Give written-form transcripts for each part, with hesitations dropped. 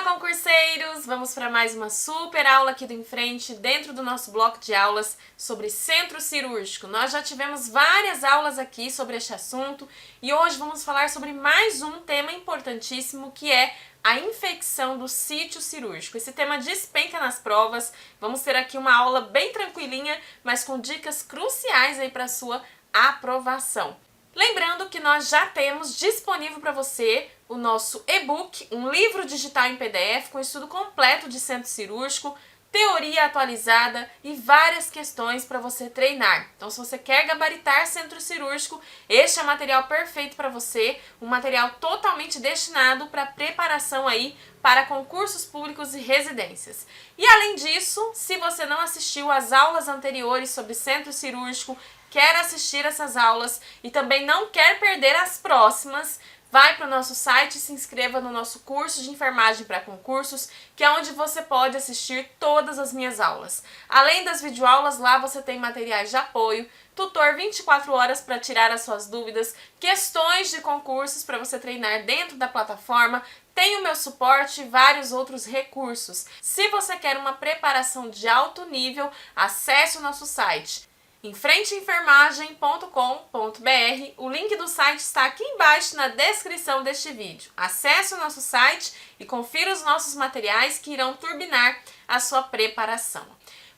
concurseiros! Vamos para mais uma super aula aqui do Em Frente, dentro do nosso bloco de aulas sobre centro cirúrgico. Nós já tivemos várias aulas aqui sobre este assunto e hoje vamos falar sobre mais um tema importantíssimo, que é a infecção do sítio cirúrgico. Esse tema despenca nas provas. Vamos ter aqui uma aula bem tranquilinha, mas com dicas cruciais aí para a sua aprovação. Lembrando que nós já temos disponível para você o nosso e-book, um livro digital em PDF com estudo completo de centro cirúrgico, teoria atualizada e várias questões para você treinar. Então, se você quer gabaritar centro cirúrgico, este é o material perfeito para você, um material totalmente destinado para preparação aí para concursos públicos e residências. E além disso, se você não assistiu às aulas anteriores sobre centro cirúrgico, quer assistir essas aulas e também não quer perder as próximas, vai para o nosso site e se inscreva no nosso curso de enfermagem para concursos, que é onde você pode assistir todas as minhas aulas. Além das videoaulas, lá você tem materiais de apoio, tutor 24 horas para tirar as suas dúvidas, questões de concursos para você treinar dentro da plataforma, tem o meu suporte e vários outros recursos. Se você quer uma preparação de alto nível, acesse o nosso site enfrenteenfermagem.com.br. O link do site está aqui embaixo na descrição deste vídeo. Acesse o nosso site e confira os nossos materiais que irão turbinar a sua preparação.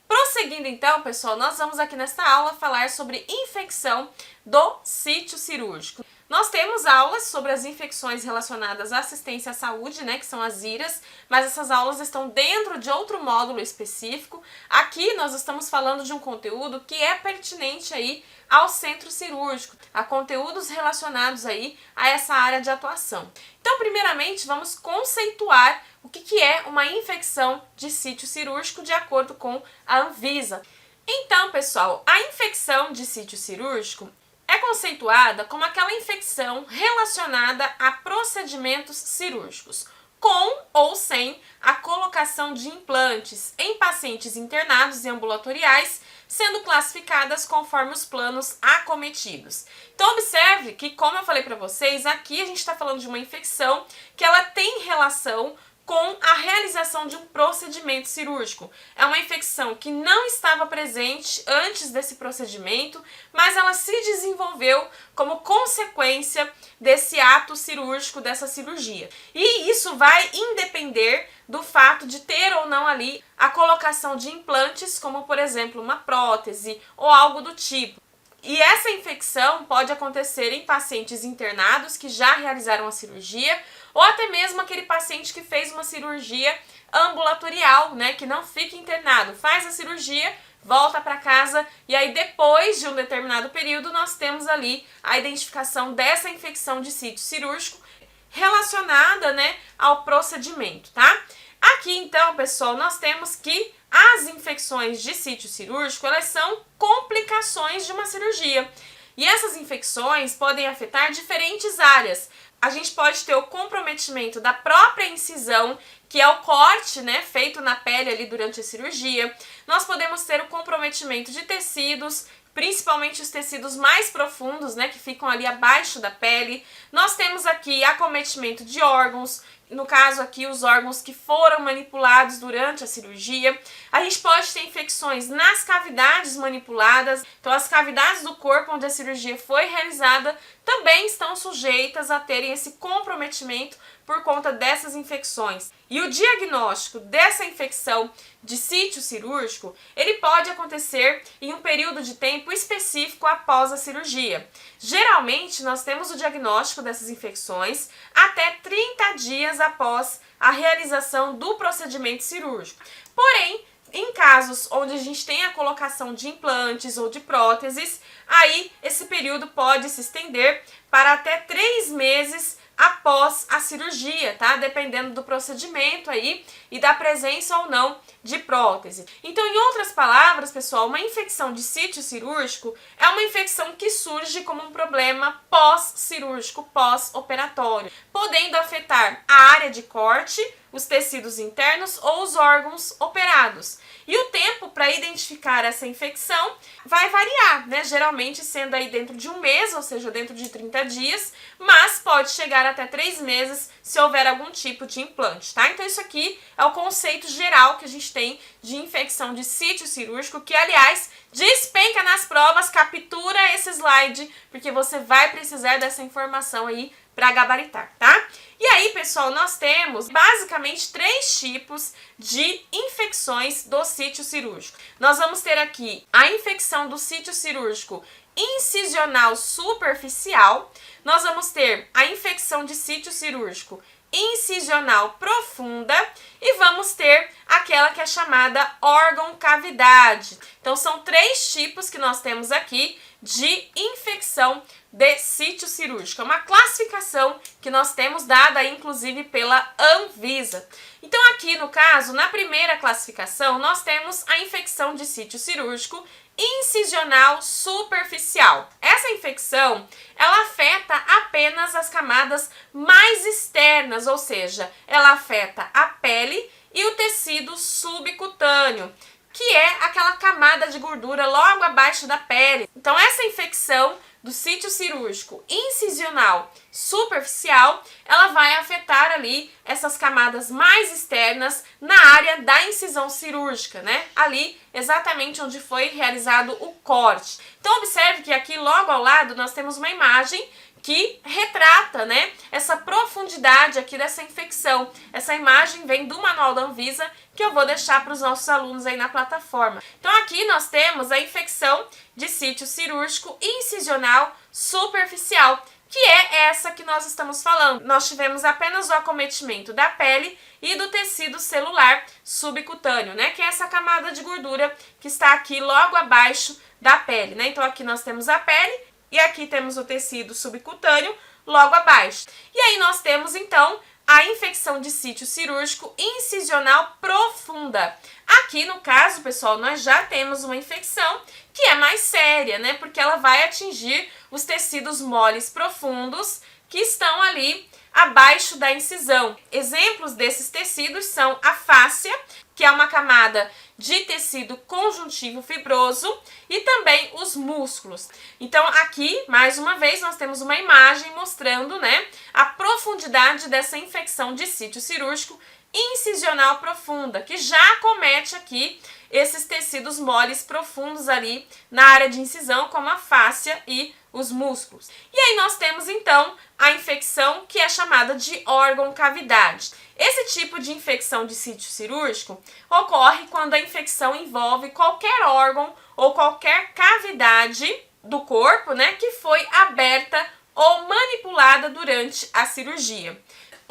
Prosseguindo então, pessoal, nós vamos aqui nesta aula falar sobre infecção do sítio cirúrgico. Nós temos aulas sobre as infecções relacionadas à assistência à saúde, que são as IRAs, mas essas aulas estão dentro de outro módulo específico. Aqui nós estamos falando de um conteúdo que é pertinente aí ao centro cirúrgico, a conteúdos relacionados aí a essa área de atuação. Então, primeiramente, vamos conceituar o que é uma infecção de sítio cirúrgico de acordo com a Anvisa. Então, pessoal, a infecção de sítio cirúrgico é conceituada como aquela infecção relacionada a procedimentos cirúrgicos, com ou sem a colocação de implantes em pacientes internados e ambulatoriais, sendo classificadas conforme os planos acometidos. Então, observe que, como eu falei para vocês, aqui a gente está falando de uma infecção que ela tem relação com a realização de um procedimento cirúrgico. É uma infecção que não estava presente antes desse procedimento, mas ela se desenvolveu como consequência desse ato cirúrgico, dessa cirurgia. E isso vai independer do fato de ter ou não ali a colocação de implantes, como por exemplo uma prótese ou algo do tipo. E essa infecção pode acontecer em pacientes internados que já realizaram a cirurgia, ou até mesmo aquele paciente que fez uma cirurgia ambulatorial, que não fica internado, faz a cirurgia, volta para casa e aí depois de um determinado período nós temos ali a identificação dessa infecção de sítio cirúrgico relacionada, ao procedimento, tá? Aqui então, pessoal, nós temos que as infecções de sítio cirúrgico, elas são complicações de uma cirurgia. E essas infecções podem afetar diferentes áreas. A gente pode ter o comprometimento da própria incisão, que é o corte, feito na pele ali durante a cirurgia. Nós podemos ter o comprometimento de tecidos, principalmente os tecidos mais profundos, que ficam ali abaixo da pele. Nós temos aqui acometimento de órgãos, no caso aqui os órgãos que foram manipulados durante a cirurgia. A gente pode ter infecções nas cavidades manipuladas, então as cavidades do corpo onde a cirurgia foi realizada também estão sujeitas a terem esse comprometimento por conta dessas infecções. E o diagnóstico dessa infecção de sítio cirúrgico, ele pode acontecer em um período de tempo específico após a cirurgia. Geralmente, nós temos o diagnóstico dessas infecções até 30 dias após a realização do procedimento cirúrgico. Porém, em casos onde a gente tem a colocação de implantes ou de próteses, aí esse período pode se estender para até 3 meses após a cirurgia, tá? Dependendo do procedimento aí e da presença ou não de prótese. Então, em outras palavras, pessoal, uma infecção de sítio cirúrgico é uma infecção que surge como um problema pós-cirúrgico, pós-operatório, podendo afetar a área de corte, os tecidos internos ou os órgãos operados. E o tempo para identificar essa infecção vai variar, né? Geralmente sendo aí dentro de um mês, ou seja, dentro de 30 dias, mas pode chegar até 3 meses se houver algum tipo de implante, tá? Então isso aqui é o conceito geral que a gente tem de infecção de sítio cirúrgico, que aliás, despenca nas provas, captura esse slide, porque você vai precisar dessa informação aí para gabaritar, tá? E aí, pessoal, nós temos basicamente 3 tipos de infecções do sítio cirúrgico. Nós vamos ter aqui a infecção do sítio cirúrgico incisional superficial, nós vamos ter a infecção de sítio cirúrgico incisional profunda e vamos ter aquela que é chamada órgão-cavidade. Então, são 3 tipos que nós temos aqui de infecção de sítio cirúrgico. É uma classificação que nós temos dada, inclusive, pela Anvisa. Então, aqui no caso, na primeira classificação, nós temos a infecção de sítio cirúrgico incisional superficial. Essa infecção, ela afeta apenas as camadas mais externas, ou seja, ela afeta a pele e o tecido subcutâneo, que é aquela camada de gordura logo abaixo da pele. Então, essa infecção do sítio cirúrgico incisional superficial, ela vai afetar ali essas camadas mais externas na área da incisão cirúrgica, né? Ali exatamente onde foi realizado o corte. Então, observe que aqui logo ao lado nós temos uma imagem que retrata, né, essa profundidade aqui dessa infecção. Essa imagem vem do manual da Anvisa, que eu vou deixar para os nossos alunos aí na plataforma. Então aqui nós temos a infecção de sítio cirúrgico incisional superficial, que é essa que nós estamos falando. Nós tivemos apenas o acometimento da pele e do tecido celular subcutâneo, né, que é essa camada de gordura que está aqui logo abaixo da pele, né? Então aqui nós temos a pele e aqui temos o tecido subcutâneo logo abaixo. E aí nós temos, então, a infecção de sítio cirúrgico incisional profunda. Aqui, no caso, pessoal, nós já temos uma infecção que é mais séria, né? Porque ela vai atingir os tecidos moles profundos que estão ali abaixo da incisão. Exemplos desses tecidos são a fáscia, que é uma camada de tecido conjuntivo fibroso, e também os músculos. Então, aqui, mais uma vez, nós temos uma imagem mostrando, né, a profundidade dessa infecção de sítio cirúrgico incisional profunda, que já acomete aqui esses tecidos moles profundos ali na área de incisão, como a fáscia e os músculos. E aí nós temos, então, a infecção que é chamada de órgão-cavidade. Esse tipo de infecção de sítio cirúrgico ocorre quando a infecção envolve qualquer órgão ou qualquer cavidade do corpo, né, que foi aberta ou manipulada durante a cirurgia.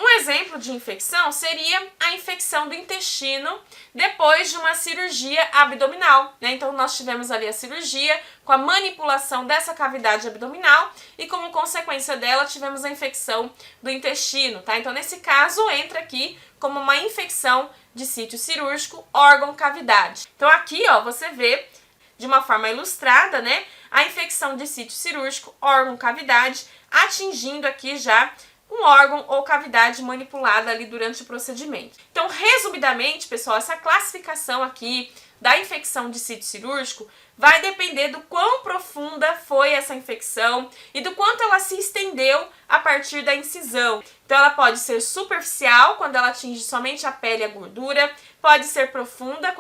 Um exemplo de infecção seria a infecção do intestino depois de uma cirurgia abdominal, né? Então, nós tivemos ali a cirurgia com a manipulação dessa cavidade abdominal e, como consequência dela, tivemos a infecção do intestino, tá? Então, nesse caso, entra aqui como uma infecção de sítio cirúrgico órgão-cavidade. Então, aqui, ó, você vê de uma forma ilustrada, né, a infecção de sítio cirúrgico órgão-cavidade atingindo aqui já um órgão ou cavidade manipulada ali durante o procedimento. Então, resumidamente, pessoal, essa classificação aqui da infecção de sítio cirúrgico vai depender do quão profunda foi essa infecção e do quanto ela se estendeu a partir da incisão. Então, ela pode ser superficial, quando ela atinge somente a pele e a gordura, pode ser profunda,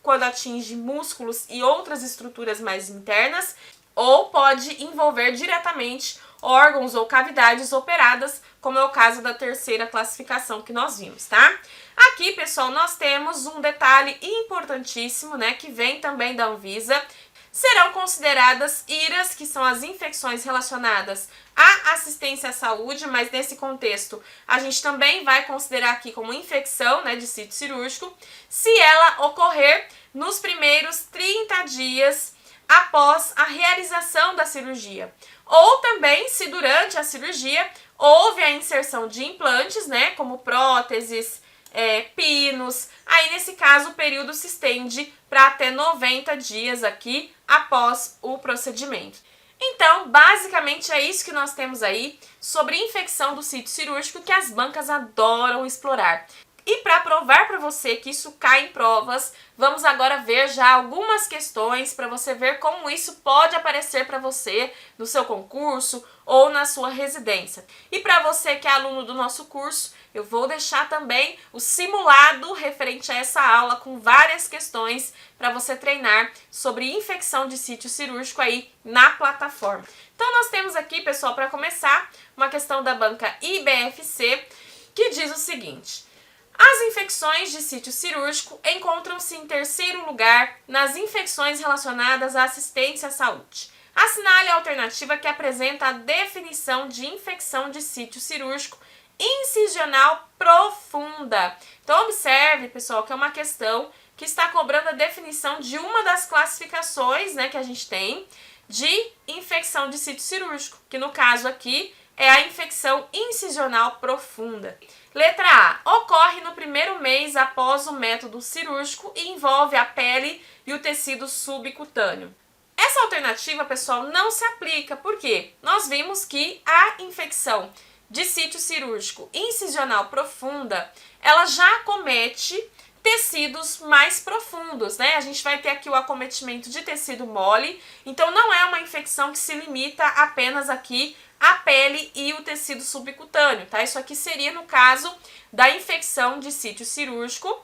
quando atinge músculos e outras estruturas mais internas, ou pode envolver diretamente órgãos ou cavidades operadas, como é o caso da terceira classificação que nós vimos, tá? Aqui, pessoal, nós temos um detalhe importantíssimo, né, que vem também da Anvisa. Serão consideradas IRAs, que são as infecções relacionadas à assistência à saúde, mas nesse contexto a gente também vai considerar aqui como infecção, né, de sítio cirúrgico, se ela ocorrer nos primeiros 30 dias após a realização da cirurgia. Ou também se durante a cirurgia houve a inserção de implantes, né, como próteses, pinos. Aí, nesse caso, o período se estende para até 90 dias aqui após o procedimento. Então, basicamente é isso que nós temos aí sobre infecção do sítio cirúrgico, que as bancas adoram explorar. E para provar para você que isso cai em provas, vamos agora ver já algumas questões para você ver como isso pode aparecer para você no seu concurso ou na sua residência. E para você que é aluno do nosso curso, eu vou deixar também o simulado referente a essa aula com várias questões para você treinar sobre infecção de sítio cirúrgico aí na plataforma. Então nós temos aqui, pessoal, para começar, uma questão da banca IBFC que diz o seguinte: as infecções de sítio cirúrgico encontram-se em terceiro lugar nas infecções relacionadas à assistência à saúde. Assinale a alternativa que apresenta a definição de infecção de sítio cirúrgico incisional profunda. Então observe, pessoal, que é uma questão que está cobrando a definição de uma das classificações, né, que a gente tem de infecção de sítio cirúrgico, que no caso aqui é a infecção incisional profunda. Letra A. Ocorre no primeiro mês após o método cirúrgico e envolve a pele e o tecido subcutâneo. Essa alternativa, pessoal, não se aplica, porque nós vimos que a infecção de sítio cirúrgico incisional profunda, ela já acomete tecidos mais profundos, né? A gente vai ter aqui o acometimento de tecido mole, então não é uma infecção que se limita apenas aqui à pele e o tecido subcutâneo, tá? Isso aqui seria no caso da infecção de sítio cirúrgico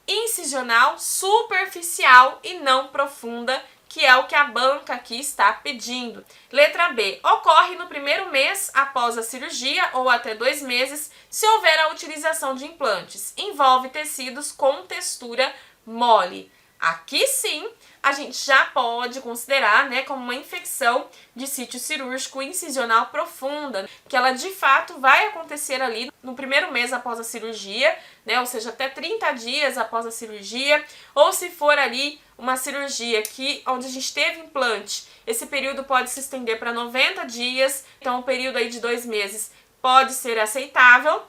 incisional superficial e não profunda, que é o que a banca aqui está pedindo. Letra B. Ocorre no primeiro mês após a cirurgia ou até 2 meses, se houver a utilização de implantes. Envolve tecidos com textura mole. Aqui sim, a gente já pode considerar, né, como uma infecção de sítio cirúrgico incisional profunda, que ela de fato vai acontecer ali no primeiro mês após a cirurgia, né, ou seja, até 30 dias após a cirurgia, ou se for ali uma cirurgia onde a gente teve implante, esse período pode se estender para 90 dias, então o período aí de 2 meses pode ser aceitável.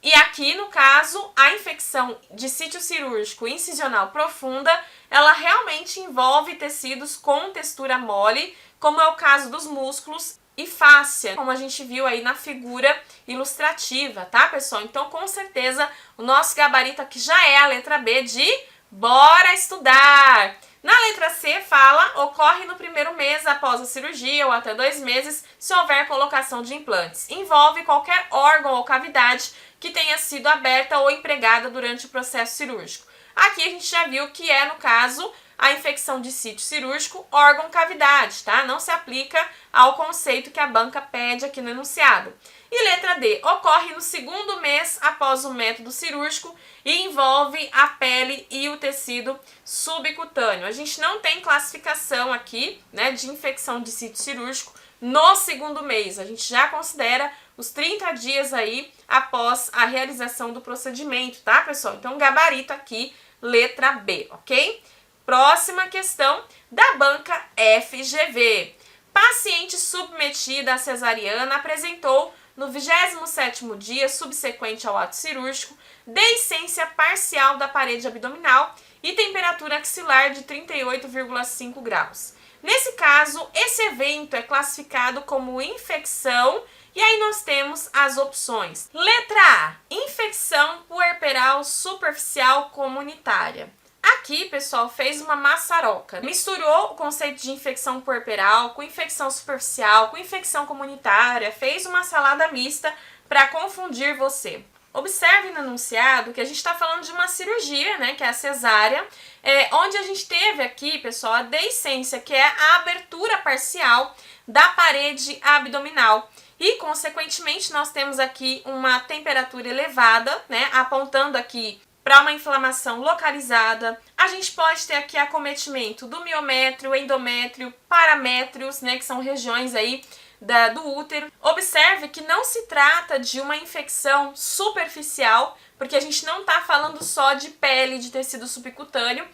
E aqui, no caso, a infecção de sítio cirúrgico incisional profunda, ela realmente envolve tecidos com textura mole, como é o caso dos músculos e fáscia, como a gente viu aí na figura ilustrativa, tá, pessoal? Então, com certeza, o nosso gabarito aqui já é a letra B de bora estudar! Na letra C fala, ocorre no primeiro mês após a cirurgia ou até 2 meses, se houver colocação de implantes. Envolve qualquer órgão ou cavidade que tenha sido aberta ou empregada durante o processo cirúrgico. Aqui a gente já viu que é, no caso, a infecção de sítio cirúrgico órgão-cavidade, tá? Não se aplica ao conceito que a banca pede aqui no enunciado. E letra D, ocorre no segundo mês após o método cirúrgico e envolve a pele e o tecido subcutâneo. A gente não tem classificação aqui, né, de infecção de sítio cirúrgico no segundo mês. A gente já considera os 30 dias aí após a realização do procedimento, tá, pessoal? Então, gabarito aqui, letra B, ok? Próxima questão da banca FGV. Paciente submetida à cesariana apresentou no 27º dia subsequente ao ato cirúrgico deiscência parcial da parede abdominal e temperatura axilar de 38,5 graus. Nesse caso, esse evento é classificado como infecção e aí nós temos as opções. Letra A, infecção puerperal superficial comunitária. Aqui, pessoal, fez uma maçaroca. Misturou o conceito de infecção puerperal com infecção superficial, com infecção comunitária, fez uma salada mista para confundir você. Observe no enunciado que a gente está falando de uma cirurgia, né, que é a cesárea, onde a gente teve aqui, pessoal, a deiscência, que é a abertura parcial da parede abdominal. E, consequentemente, nós temos aqui uma temperatura elevada, né, apontando aqui para uma inflamação localizada. A gente pode ter aqui acometimento do miométrio, endométrio, paramétrios, né, que são regiões aí do útero. Observe que não se trata de uma infecção superficial, porque a gente não está falando só de pele, de tecido subcutâneo.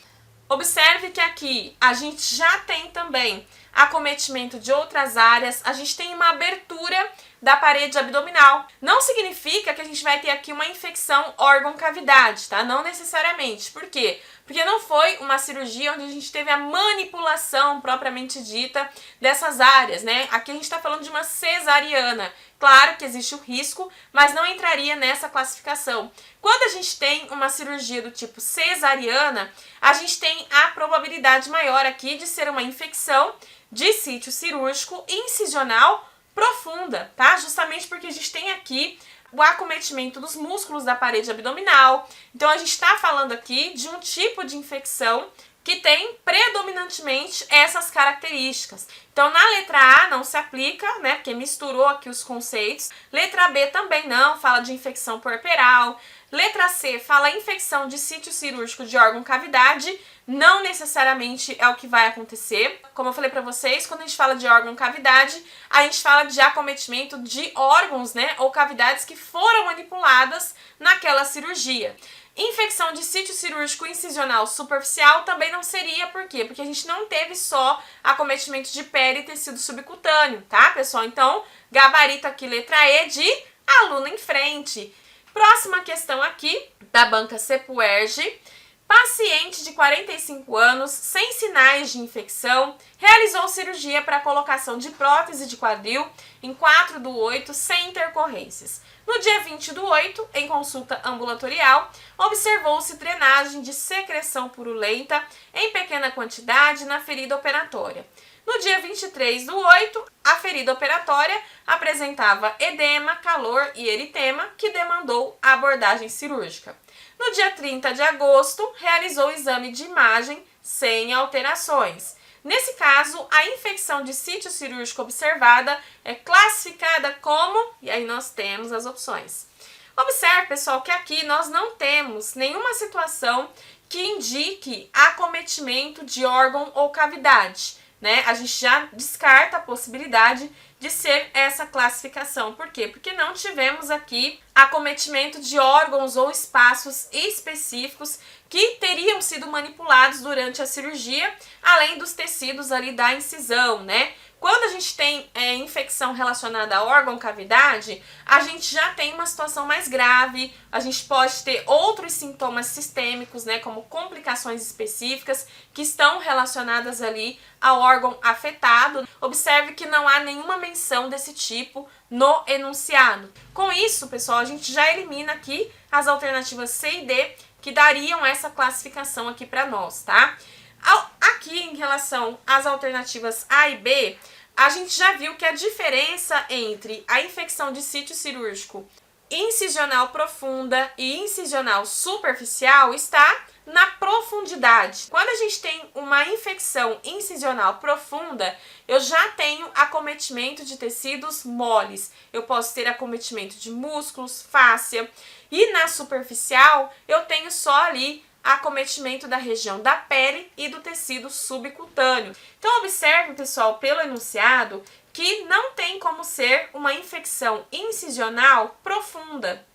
Observe que aqui a gente já tem também acometimento de outras áreas, a gente tem uma abertura da parede abdominal. Não significa que a gente vai ter aqui uma infecção órgão-cavidade, tá? Não necessariamente. Por quê? Porque não foi uma cirurgia onde a gente teve a manipulação propriamente dita dessas áreas, né? Aqui a gente está falando de uma cesariana. Claro que existe o risco, mas não entraria nessa classificação. Quando a gente tem uma cirurgia do tipo cesariana, a gente tem a probabilidade maior aqui de ser uma infecção de sítio cirúrgico incisional profunda, tá? Justamente porque a gente tem aqui o acometimento dos músculos da parede abdominal. Então a gente está falando aqui de um tipo de infecção que tem predominantemente essas características. Então na letra A não se aplica, né, porque misturou aqui os conceitos. Letra B também não, fala de infecção puerperal. Letra C fala infecção de sítio cirúrgico de órgão-cavidade. Não necessariamente é o que vai acontecer. Como eu falei para vocês, quando a gente fala de órgão-cavidade, a gente fala de acometimento de órgãos, né, ou cavidades que foram manipuladas naquela cirurgia. Infecção de sítio cirúrgico incisional superficial também não seria, por quê? Porque a gente não teve só acometimento de pele e tecido subcutâneo, tá, pessoal? Então, gabarito aqui, letra E, de aluno em frente. Próxima questão aqui, da banca Sepuerge. Paciente de 45 anos, sem sinais de infecção, realizou cirurgia para a colocação de prótese de quadril em 4/8, sem intercorrências. No dia 20/8, em consulta ambulatorial, observou-se drenagem de secreção purulenta em pequena quantidade na ferida operatória. No dia 23/8, a ferida operatória apresentava edema, calor e eritema, que demandou a abordagem cirúrgica. No dia 30 de agosto, realizou o exame de imagem sem alterações. Nesse caso, a infecção de sítio cirúrgico observada é classificada como... E aí nós temos as opções. Observe, pessoal, que aqui nós não temos nenhuma situação que indique acometimento de órgão ou cavidade, né? A gente já descarta a possibilidade de ser essa classificação. Por quê? Porque não tivemos aqui acometimento de órgãos ou espaços específicos que teriam sido manipulados durante a cirurgia, além dos tecidos ali da incisão, né? Quando a gente tem infecção relacionada a órgão-cavidade, a gente já tem uma situação mais grave, a gente pode ter outros sintomas sistêmicos, né, como complicações específicas que estão relacionadas ali ao órgão afetado. Observe que não há nenhuma menção desse tipo no enunciado. Com isso, pessoal, a gente já elimina aqui as alternativas C e D, que dariam essa classificação aqui para nós, tá? Aqui, em relação às alternativas A e B, a gente já viu que a diferença entre a infecção de sítio cirúrgico incisional profunda e incisional superficial está na profundidade. Quando a gente tem uma infecção incisional profunda, eu já tenho acometimento de tecidos moles. Eu posso ter acometimento de músculos, fáscia. E na superficial, eu tenho só ali acometimento da região da pele e do tecido subcutâneo. Então, observe, pessoal, pelo enunciado, que não tem como ser uma infecção incisional profunda.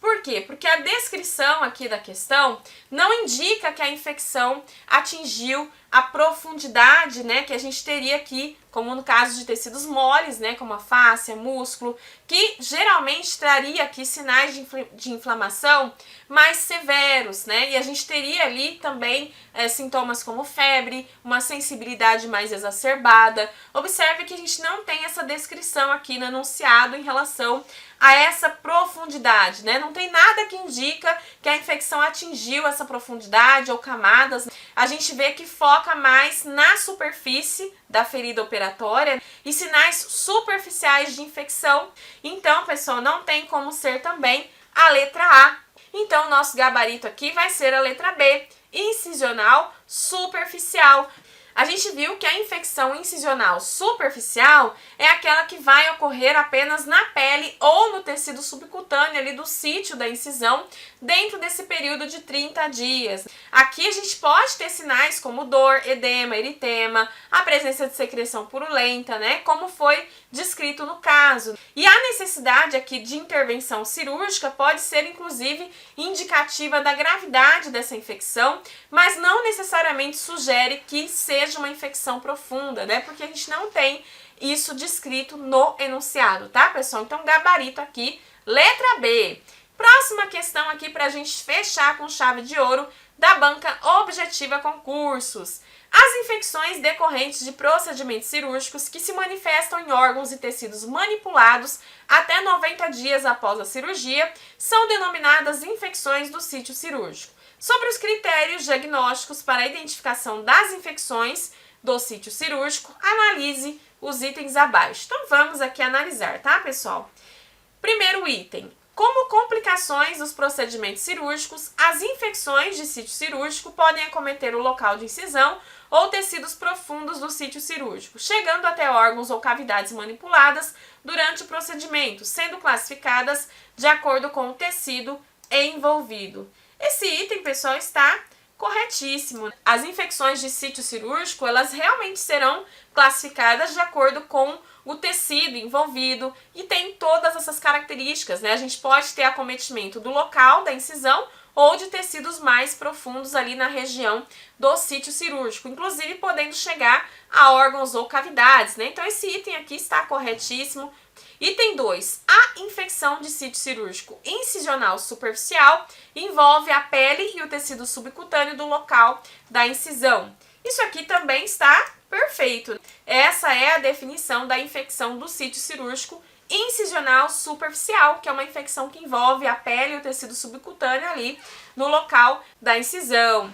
Por quê? Porque a descrição aqui da questão não indica que a infecção atingiu a profundidade, né, que a gente teria aqui, como no caso de tecidos moles, né, como a fáscia, músculo, que geralmente traria aqui sinais de inflamação mais severos, né, e a gente teria ali também sintomas como febre, uma sensibilidade mais exacerbada. Observe que a gente não tem essa descrição aqui no enunciado em relação a essa profundidade, né? Não tem nada que indica que a infecção atingiu essa profundidade ou camadas. A gente vê que foca mais na superfície da ferida operatória e sinais superficiais de infecção. Então, pessoal, não tem como ser também a letra A. Então, nosso gabarito aqui vai ser a letra B, incisional superficial. A gente viu que a infecção incisional superficial é aquela que vai ocorrer apenas na pele ou no tecido subcutâneo ali do sítio da incisão dentro desse período de 30 dias. Aqui a gente pode ter sinais como dor, edema, eritema, a presença de secreção purulenta, né, como foi descrito no caso. E a necessidade aqui de intervenção cirúrgica pode ser inclusive indicativa da gravidade dessa infecção, mas não necessariamente sugere que seja seja uma infecção profunda, né? Porque a gente não tem isso descrito no enunciado, tá, pessoal? Então, gabarito aqui, letra B. Próxima questão aqui para a gente fechar com chave de ouro da banca Objetiva Concursos. As infecções decorrentes de procedimentos cirúrgicos que se manifestam em órgãos e tecidos manipulados até 90 dias após a cirurgia são denominadas infecções do sítio cirúrgico. Sobre os critérios diagnósticos para a identificação das infecções do sítio cirúrgico, analise os itens abaixo. Então vamos aqui analisar, tá, pessoal? Primeiro item. Como complicações dos procedimentos cirúrgicos, as infecções de sítio cirúrgico podem acometer o local de incisão ou tecidos profundos do sítio cirúrgico, chegando até órgãos ou cavidades manipuladas durante o procedimento, sendo classificadas de acordo com o tecido envolvido. Esse item, pessoal, está corretíssimo. As infecções de sítio cirúrgico, elas realmente serão classificadas de acordo com o tecido envolvido e tem todas essas características, né? A gente pode ter acometimento do local da incisão ou de tecidos mais profundos ali na região do sítio cirúrgico, inclusive podendo chegar a órgãos ou cavidades, né? Então esse item aqui está corretíssimo. Item 2. A infecção de sítio cirúrgico incisional superficial envolve a pele e o tecido subcutâneo do local da incisão. Isso aqui também está perfeito. Essa é a definição da infecção do sítio cirúrgico incisional superficial, que é uma infecção que envolve a pele e o tecido subcutâneo ali no local da incisão.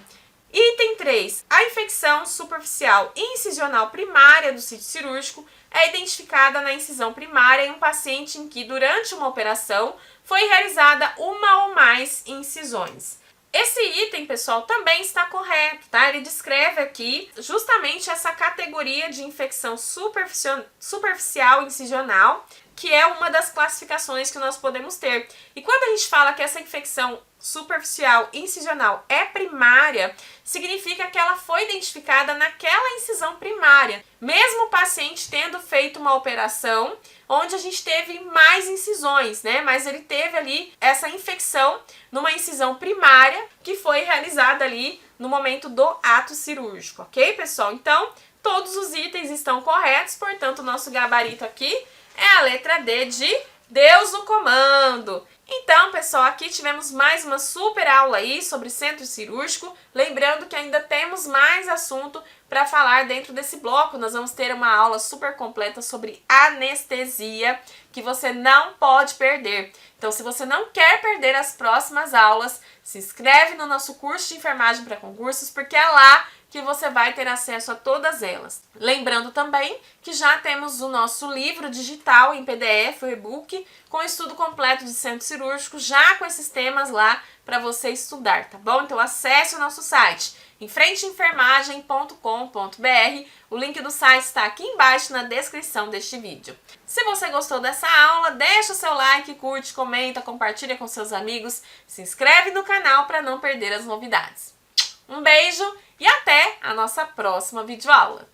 Item 3. A infecção superficial incisional primária do sítio cirúrgico é identificada na incisão primária em um paciente em que, durante uma operação, foi realizada uma ou mais incisões. Esse item, pessoal, também está correto, tá? Ele descreve aqui justamente essa categoria de infecção superficial incisional, que é uma das classificações que nós podemos ter. E quando a gente fala que essa infecção superficial incisional é primária, significa que ela foi identificada naquela incisão primária, mesmo o paciente tendo feito uma operação onde a gente teve mais incisões, né? Mas ele teve ali essa infecção numa incisão primária que foi realizada ali no momento do ato cirúrgico, ok, pessoal? Então, todos os itens estão corretos, portanto, o nosso gabarito aqui é a letra D de Deus no comando. Então, pessoal, aqui tivemos mais uma super aula aí sobre centro cirúrgico. Lembrando que ainda temos mais assunto para falar dentro desse bloco. Nós vamos ter uma aula super completa sobre anestesia, que você não pode perder. Então, se você não quer perder as próximas aulas, se inscreve no nosso curso de enfermagem para concursos, porque é lá que você vai ter acesso a todas elas. Lembrando também que já temos o nosso livro digital em PDF, o e-book, com estudo completo de centro cirúrgico, já com esses temas lá para você estudar, tá bom? Então acesse o nosso site, enfrenteenfermagem.com.br. O link do site está aqui embaixo na descrição deste vídeo. Se você gostou dessa aula, deixa o seu like, curte, comenta, compartilha com seus amigos, se inscreve no canal para não perder as novidades. Um beijo e até a nossa próxima videoaula.